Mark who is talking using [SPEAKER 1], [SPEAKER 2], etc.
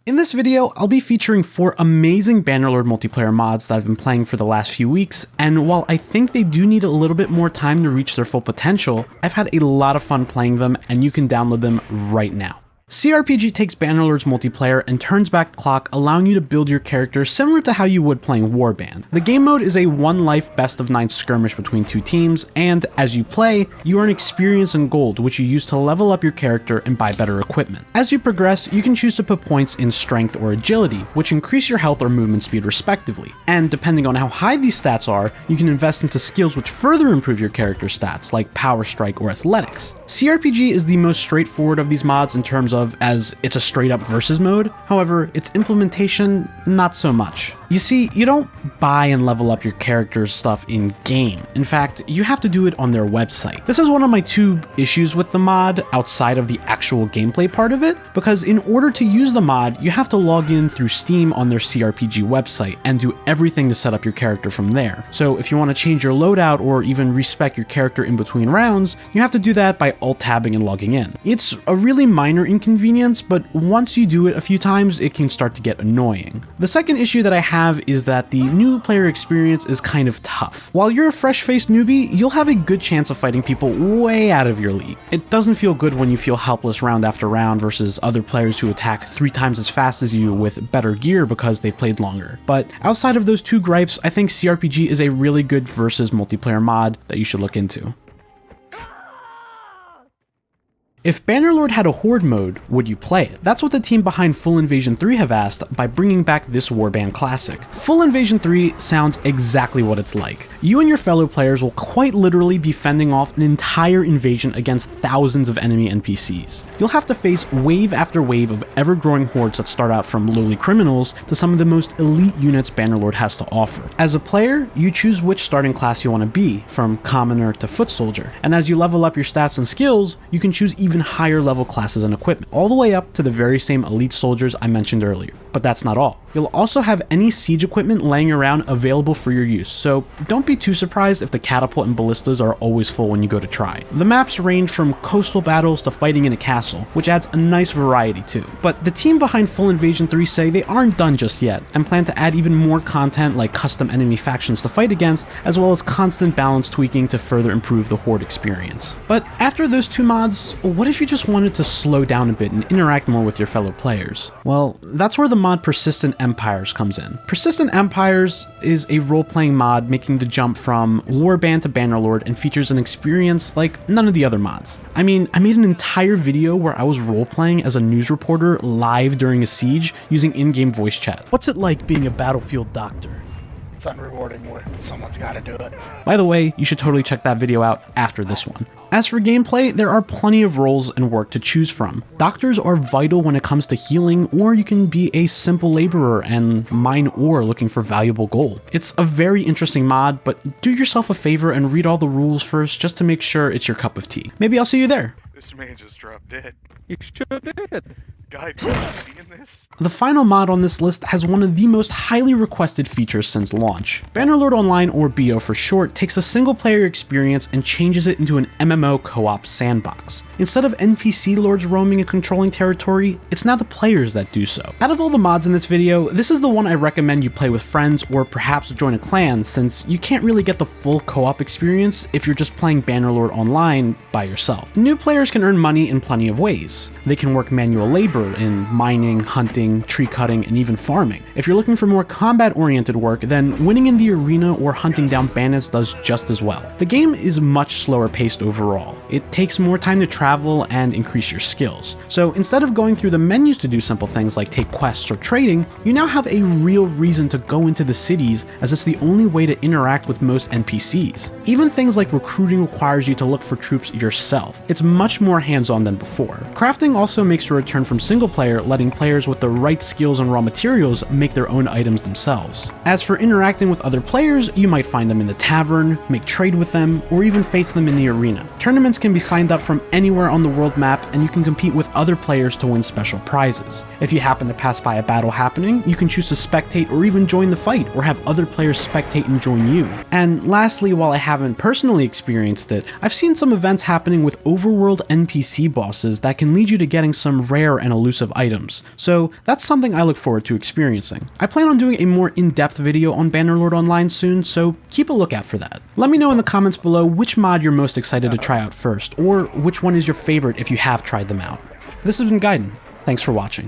[SPEAKER 1] In this video, I'll be featuring 4 amazing Bannerlord multiplayer mods that I've been playing for the last few weeks, and while I think they do need a little bit more time to reach their full potential, I've had a lot of fun playing them and you can download them right now. CRPG takes Bannerlord's multiplayer and turns back the clock, allowing you to build your character similar to how you would playing Warband. The game mode is a one-life best-of-9 skirmish between 2 teams, and as you play, you earn experience and gold, which you use to level up your character and buy better equipment. As you progress, you can choose to put points in strength or agility, which increase your health or movement speed respectively. And depending on how high these stats are, you can invest into skills which further improve your character's stats, like power strike or athletics. CRPG is the most straightforward of these mods in terms of as it's a straight up versus mode. However, its implementation, not so much. You see, you don't buy and level up your character's stuff in game. In fact, you have to do it on their website. This is one of my 2 issues with the mod outside of the actual gameplay part of it, because in order to use the mod, you have to log in through Steam on their CRPG website and do everything to set up your character from there. So if you want to change your loadout or even respec your character in between rounds, you have to do that by alt-tabbing and logging in. It's a really minor inconvenience, but once you do it a few times, it can start to get annoying. The second issue that I have is that the new player experience is kind of tough. While you're a fresh-faced newbie, you'll have a good chance of fighting people way out of your league. It doesn't feel good when you feel helpless round after round versus other players who attack 3 times as fast as you with better gear because they've played longer. But outside of those 2 gripes, I think CRPG is a really good versus multiplayer mod that you should look into. If Bannerlord had a Horde mode, would you play it? That's what the team behind Full Invasion 3 have asked by bringing back this Warband classic. Full Invasion 3 sounds exactly what it's like. You and your fellow players will quite literally be fending off an entire invasion against thousands of enemy NPCs. You'll have to face wave after wave of ever-growing hordes that start out from lowly criminals to some of the most elite units Bannerlord has to offer. As a player, you choose which starting class you want to be, from commoner to foot soldier, and as you level up your stats and skills, you can choose even higher level classes and equipment, all the way up to the very same elite soldiers I mentioned earlier. But that's not all. You'll also have any siege equipment laying around available for your use, so don't be too surprised if the catapult and ballistas are always full when you go to try. The maps range from coastal battles to fighting in a castle, which adds a nice variety too. But the team behind Full Invasion 3 say they aren't done just yet, and plan to add even more content like custom enemy factions to fight against, as well as constant balance tweaking to further improve the Horde experience. But after those 2 mods, what if you just wanted to slow down a bit and interact more with your fellow players? Well, that's where the mod Persistent Empires comes in. Persistent Empires is a role-playing mod making the jump from Warband to Bannerlord and features an experience like none of the other mods. I mean, I made an entire video where I was role-playing as a news reporter live during a siege using in-game voice chat. What's it like being a battlefield doctor?
[SPEAKER 2] It's unrewarding work, but someone's got to do it.
[SPEAKER 1] By the way, you should totally check that video out after this one. As for gameplay, there are plenty of roles and work to choose from. Doctors are vital when it comes to healing, or you can be a simple laborer and mine ore looking for valuable gold. It's a very interesting mod, but do yourself a favor and read all the rules first just to make sure it's your cup of tea. Maybe I'll see you there.
[SPEAKER 3] This man just dropped dead.
[SPEAKER 4] You sure did.
[SPEAKER 3] Guy, have you seen this?
[SPEAKER 1] The final mod on this list has one of the most highly requested features since launch. Bannerlord Online, or BO for short, takes a single player experience and changes it into an MMO co-op sandbox. Instead of NPC lords roaming and controlling territory, it's now the players that do so. Out of all the mods in this video, this is the one I recommend you play with friends or perhaps join a clan, since you can't really get the full co-op experience if you're just playing Bannerlord Online by yourself. New players can earn money in plenty of ways. They can work manual labor in mining, hunting, tree cutting, and even farming. If you're looking for more combat-oriented work, then winning in the arena or hunting down bandits does just as well. The game is much slower paced overall. It takes more time to travel and increase your skills. So instead of going through the menus to do simple things like take quests or trading, you now have a real reason to go into the cities, as it's the only way to interact with most NPCs. Even things like recruiting requires you to look for troops yourself. It's much more hands-on than before. Crafting also makes a return from single player, letting players with the right skills and raw materials make their own items themselves. As for interacting with other players, you might find them in the tavern, make trade with them, or even face them in the arena. Tournaments can be signed up from anywhere on the world map, and you can compete with other players to win special prizes. If you happen to pass by a battle happening, you can choose to spectate or even join the fight, or have other players spectate and join you. And lastly, while I haven't personally experienced it, I've seen some events happening with overworld NPC bosses that can lead you to getting some rare and elusive items, so that's something I look forward to experiencing. I plan on doing a more in-depth video on Bannerlord Online soon, so keep a lookout for that. Let me know in the comments below which mod you're most excited to try out first, or which one is your favorite if you have tried them out. This has been Gaiden. Thanks for watching.